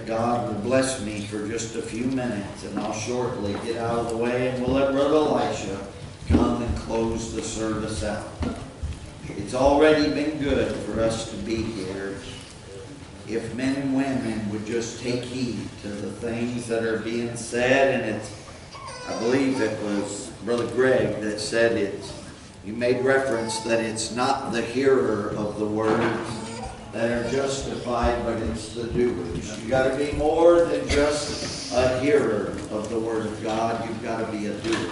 that God would bless me for just a few minutes, and I'll shortly get out of the way, and we'll let Brother Elisha come and close the service out. It's already been good for us to be here. If men and women would just take heed to the things that are being said, and I believe it was Brother Greg that said it. You made reference that it's not the hearer of the words that are justified, but it's the doers. You got to be more than just a hearer of the Word of God. You've got to be a doer.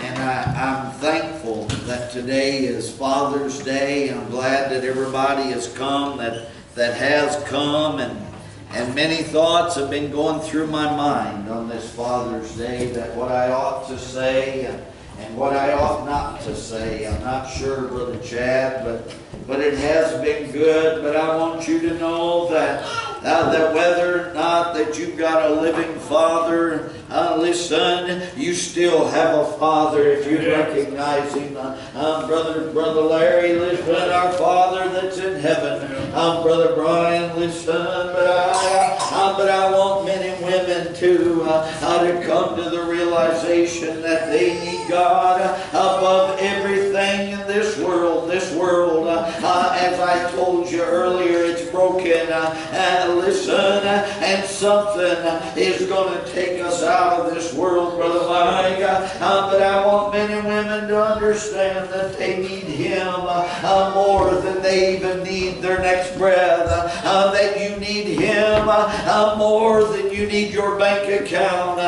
And I'm thankful that today is Father's Day. I'm glad that everybody has come, that has come, and many thoughts have been going through my mind on this Father's Day, that what I ought to say and what I ought not to say. I'm not sure, Brother Chad, but it has been good. But I want you to know that whether or not that you've got a living Father, listen, you still have a Father if you recognize Him. Brother Larry, listen, our Father that's in heaven. Brother Brian, listen, but I want men and women to come to the realization that they need God above everything in this world. This world, as I told you earlier, it's broken. Listen, and something is going to take us out of this world, Brother Mike. But I want men and women to understand that they need Him more than they even need their next breath. That you need Him more than you need your bank account,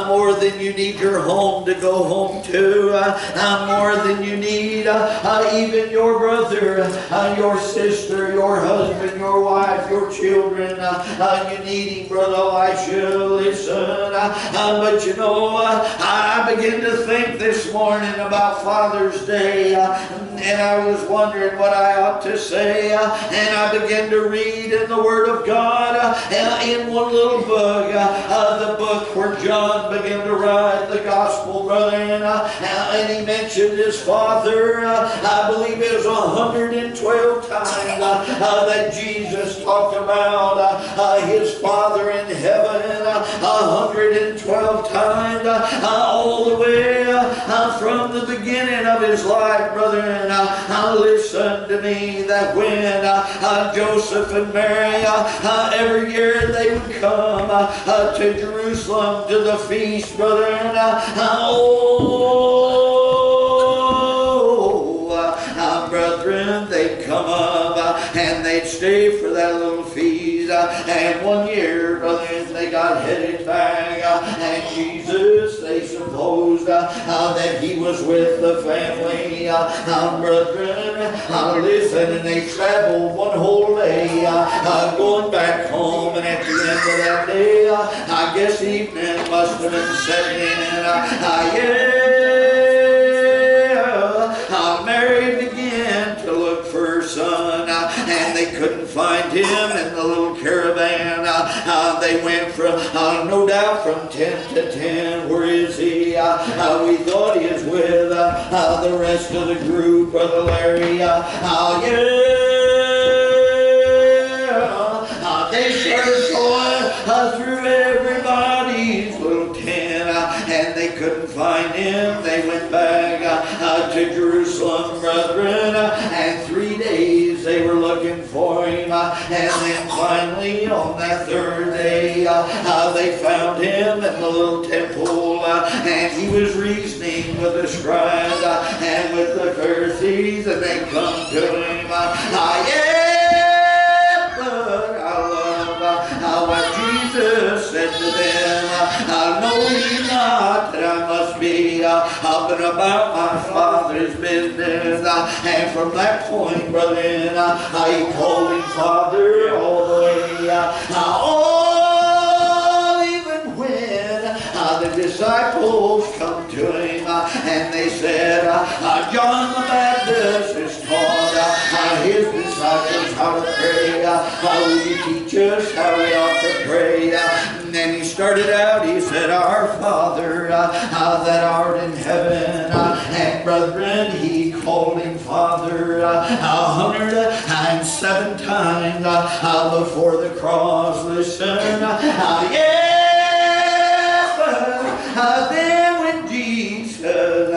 more than you need your home to go home to, more than you need even your brother, your sister, your husband, your wife, your children. You need Him, Brother Elisha, listen. But you know, I began to think this morning about Father's Day, and I was wondering what I ought to say, and I began to read in the Word of God in one little book, the book where John began to write the Gospel, brother, and he mentioned his father. I believe it was 112 times that Jesus talked about His Father in heaven, 112 times, all the way from the beginning of His life, brother. And listen to me, that when Joseph and Mary, every year they would come to Jerusalem to the feast, brother, and brethren, they'd come up and they'd stay for that little feast. And one year, brothers, they got headed back, and Jesus, they supposed that He was with the family. Brethren, listen, and they traveled one whole day going back home, and at the end of that day, I guess evening must have been setting in. Mary began to look for her son, and they couldn't find him in the little caravan. They went from, no doubt, from tent to tent. Where is he? We thought he was with the rest of the group, Brother Larry. They started going through everybody's little tent, and they couldn't find him. They went back to Jerusalem, brethren, and 3 days they were looking for him, and then finally on that third day they found him in the little temple, and he was reasoning with the scribes and with the Pharisees, and they come to him. What Jesus said to them, know ye not that I must be up and about my Father's business? And from that point, brother, he called him Father all the way. Even when the disciples come to him and they said, John the Baptist has taught his disciples how to pray. Will you teach us how we ought to pray? And then he started out, he said, Our Father that art in heaven. And brethren, he called him Father 112 and 7 times before the cross. Listen, yes, but then when Jesus,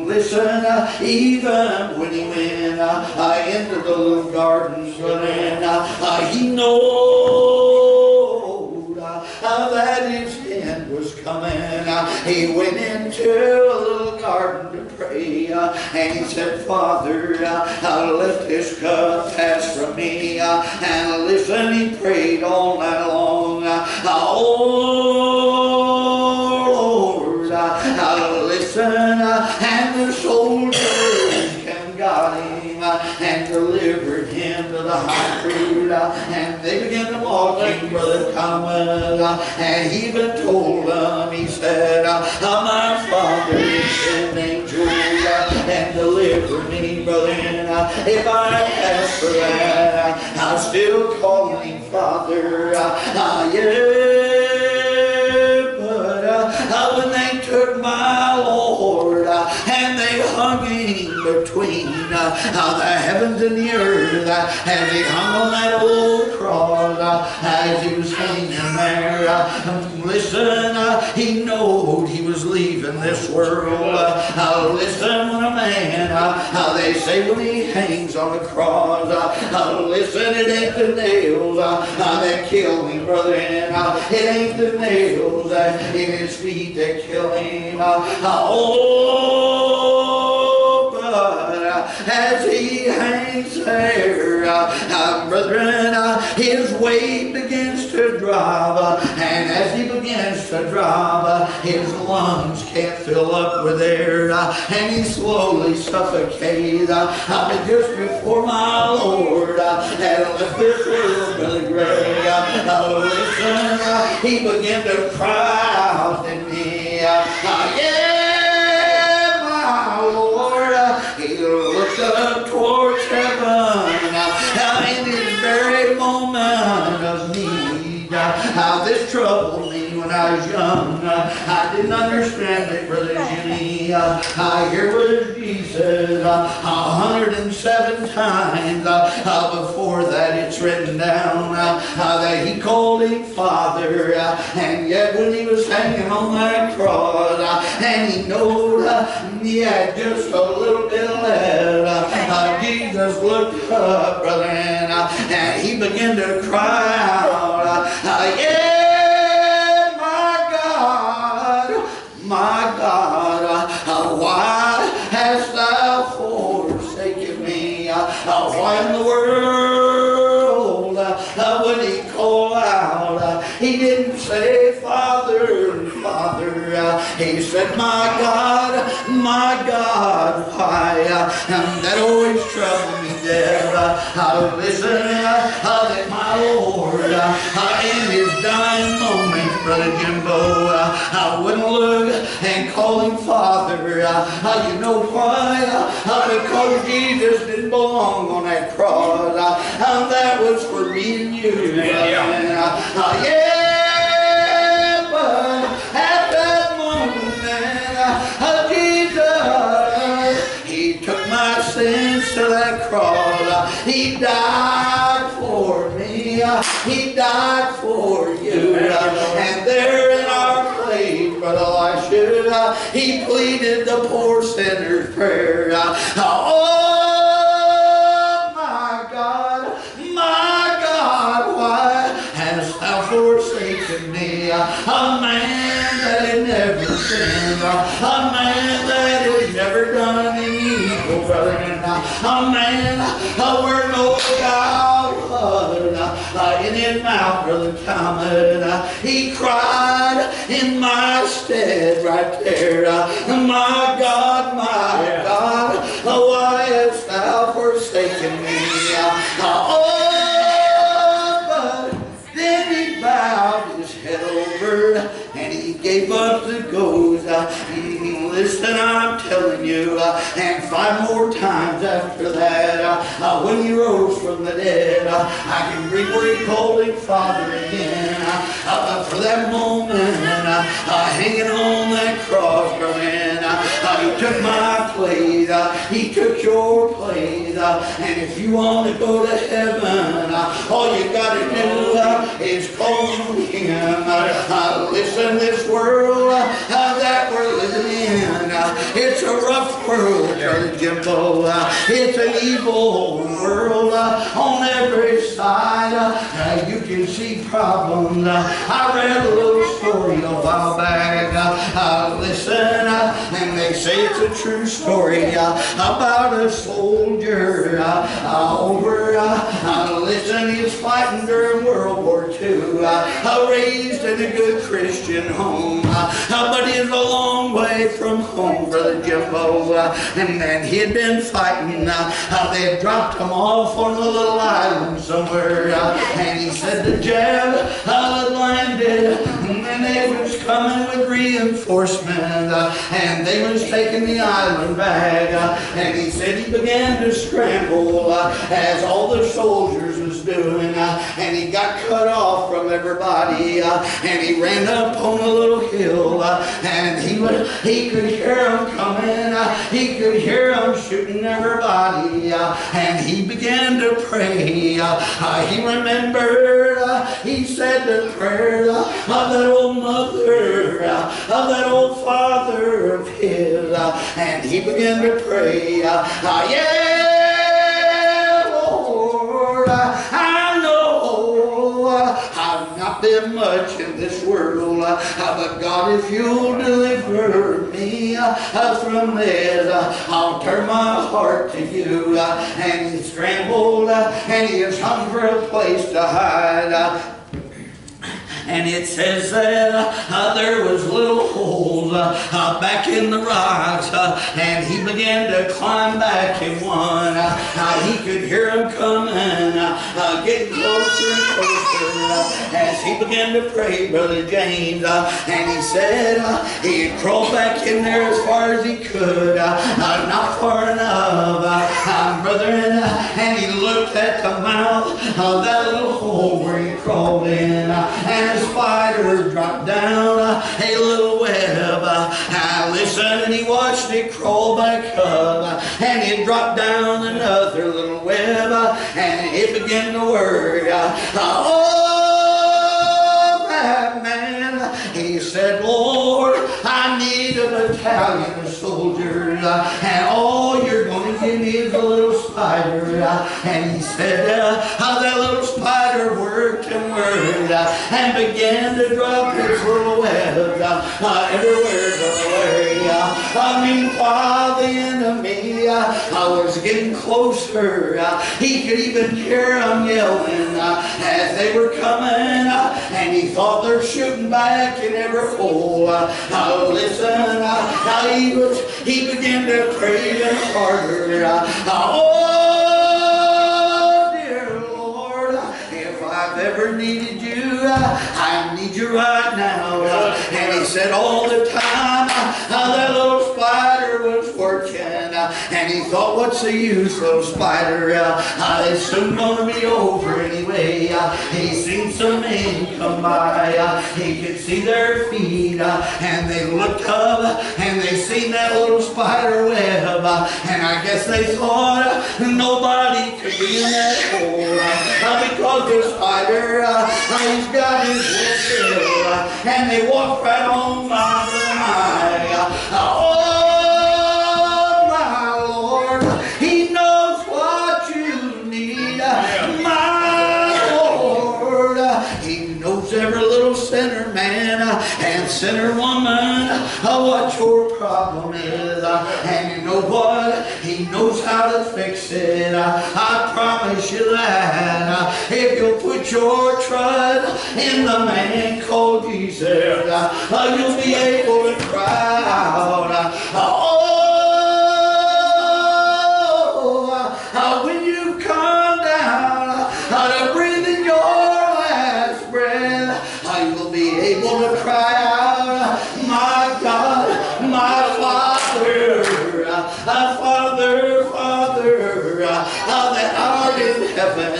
listen, even when he went into the little garden, he knowed that his end was coming. He went into a little garden to pray, and he said, Father, let this cup pass from me. And listen, he prayed all night long. Oh Lord, listen, and the soldiers got him and delivered him to the high priest, and they began to walk him, Brother Thomas, and he even told them, he said, my Father sent angels and delivered me, brother, if I ask for that, I'll still call him Father. But when they took my Lord and they hung him between the heavens and the earth, as he hung on that old cross, as he was hanging there, listen, he knew he was leaving this world. Listen, when a man, they say when he hangs on the cross, listen, it ain't the nails that kill him, brother, it ain't the nails in his feet that kill him. Oh, but as he hangs there, brethren, his weight begins to drop, and as he begins to drop, his lungs can't fill up with air, and he slowly suffocates. But just before my Lord had left this world, Brother Greg, listen, he began to cry out to me, yeah, my Lord. He looked up towards heaven in his very moment of need. This troubled me when I was young. I didn't understand it, Brother Jimmy. Here was Jesus 107 times before that it's written down that he called him Father, and yet when he was hanging on that cross and he knew he had just a little bit left, Jesus looked up, brother, and he began to cry out, yeah, my God, why hast thou forsaken me? Why in the world would he call out? He didn't say, Father, Father. He said, my God, why? That always troubled me, Deb. Listen, that my Lord, in his dying moments, Brother Jimbo, wouldn't look and call him Father. You know why? Because Jesus didn't belong on that cross. That was for me and you. Yeah, but at that moment, Jesus, he took my sins to that cross. He died for me. He died for you. And there in our place, Brother Elisha, he pleaded the poor sinner's prayer. Oh, my God, why hast thou forsaken me? A man that had never sinned, a man that had never done any evil, brother, a man where no doubt in his mouth, Brother Thomas, he cried in my stead right there, my God, why hast thou forsaken me? Oh, but then he bowed his head over and he gave up the ghost. Listen, I'm telling you, and 5 more times after that, when he rose from the dead, I can read where he called him Father again. For that moment, hanging on that cross, brother, he took my place. praise. He took your place. And if you want to go to heaven, all you got to do is call on Him. Listen, this world that we're living in, it's a rough world, Brother Jimbo. It's an evil world on every side. You can see problems. I read a little story a while back. Listen, and they say it's a true story about a soldier over. Listen, he was fighting during World War II. Raised in a good Christian home, but he's a long way from home, Brother Jimbo. And then he had been fighting. They had dropped him off on a little island somewhere. And he said the Jeb had landed, and they was coming with reinforcement, and they was taking the island back. And he said he began to scramble as all the soldiers was doing, and he got cut off from everybody, and he ran up on a little hill, and he could hear them coming, he could hear them shooting everybody, and he began to pray. He remembered, he said the prayer of that old mother, of that old father of his, and he began to pray. Yeah, Lord, I know I've not been much in this world, but God, if you'll deliver me from this, I'll turn my heart to you. And he scrambled, and he was hung for a place to hide. And it says that there was little holes back in the rocks, and he began to climb back in one. He could hear them coming, getting closer and closer as he began to pray, Brother James. And he said he had crawled back in there as far as he could, not far enough, brother. And he looked at the mouth of that little hole where he crawled in, and a spider dropped down a little web. Listen, and he watched it crawl back up, and it dropped down another little web, and it began to work. Oh, that man, he said, Lord, I need a battalion of soldiers, and all you're going to give me is a little spider. And he said, how that little spider worked and worked, and began to drop its little webs everywhere but away. Meanwhile, the enemy was getting closer. He could even hear them yelling as they were coming, and he thought they're shooting back in every hole. Listen, he began to pray even harder. Oh, dear Lord, if I've ever needed you, I need you right now. And he said all the time that little spider was working, and he thought, what's the use, little spider? It's soon going to be over anyway. He seen some men come by. He could see their feet, and they looked up, and they seen that little spider web, and I guess they thought nobody could be in that hole, because the spider, he's got his little, and they walked right on by my. Oh, my Lord, He knows what you need, my Lord. He knows every little sinner man and sinner woman, what your problem is, and you know what? He knows how to fix it. I promise you that if you'll put your trust in the man called Jesus, you'll be able to cry out. When you come down to breathe in your last breath, you'll be able to cry out, my God, my Father, Father, Father, that art in heaven.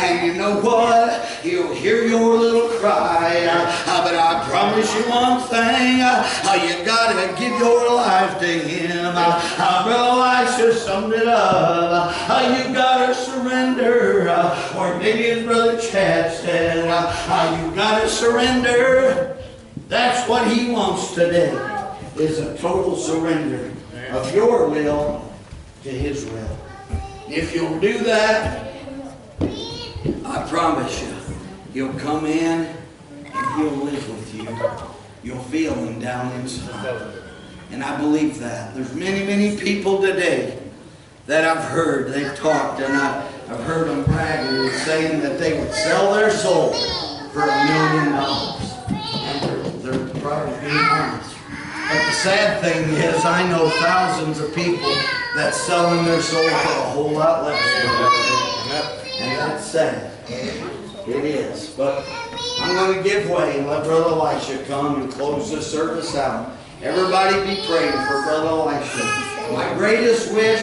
And you know what? He'll hear hear your little cry. But I promise you one thing, you gotta give your life to Him. Brother Elisha summed it up. You gotta surrender. Or maybe as Brother Chad said, you gotta surrender. That's what He wants today, is a total surrender of your will to His will. If you'll do that, I promise you, He'll come in and He'll live with you. You'll feel Him down inside. And I believe that. There's many, many people today that I've heard, they've talked, and I've heard them bragging and saying that they would sell their soul for $1 million. And they're probably being honest. But the sad thing is, I know thousands of people that's selling their soul for a whole lot less. And that's sad. It is. But I'm going to give way and let Brother Elisha come and close this service out. Everybody be praying for Brother Elisha. My greatest wish